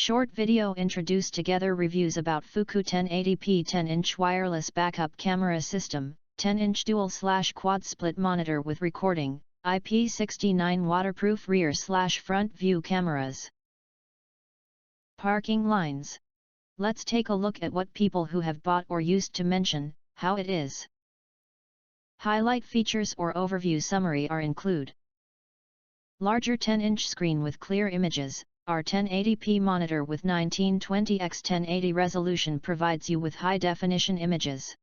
Short video introduced together reviews about Fuku 1080p 10-inch wireless backup camera system, 10-inch dual/quad split monitor with recording, IP69 waterproof rear/front view cameras. Parking lines. Let's take a look at what people who have bought or used to mention, how it is. Highlight features or overview summary are include. Larger 10-inch screen with clear images. Our 1080p monitor with 1920x1080 resolution provides you with high-definition images.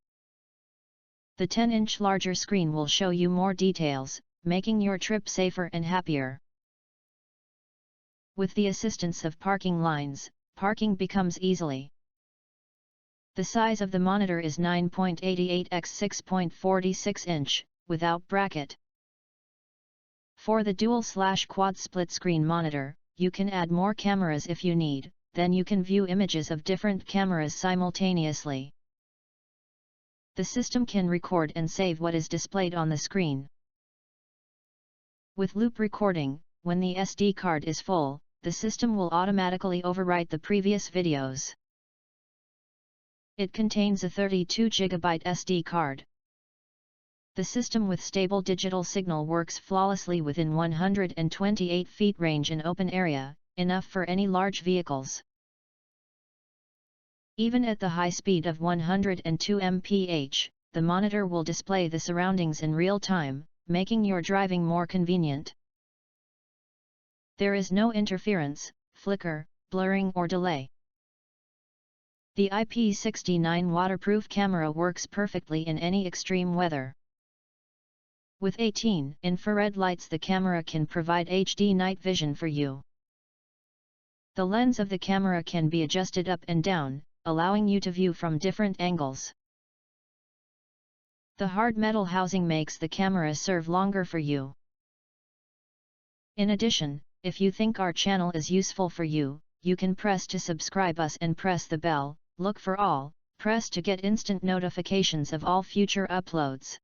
The 10-inch larger screen will show you more details, making your trip safer and happier. With the assistance of parking lines, parking becomes easily. The size of the monitor is 9.88 x 6.46 inch, without bracket. For the dual/quad split screen monitor, you can add more cameras if you need, then you can view images of different cameras simultaneously. The system can record and save what is displayed on the screen. With loop recording, when the SD card is full, the system will automatically overwrite the previous videos. It contains a 32 GB SD card. The system with stable digital signal works flawlessly within 128 feet range in open area, enough for any large vehicles. Even at the high speed of 102 mph, the monitor will display the surroundings in real time, making your driving more convenient. There is no interference, flicker, blurring or delay. The IP69 waterproof camera works perfectly in any extreme weather. With 18 infrared lights, the camera can provide HD night vision for you. The lens of the camera can be adjusted up and down, allowing you to view from different angles. The hard metal housing makes the camera serve longer for you. In addition, if you think our channel is useful for you, you can press to subscribe us and press the bell, look for all, press to get instant notifications of all future uploads.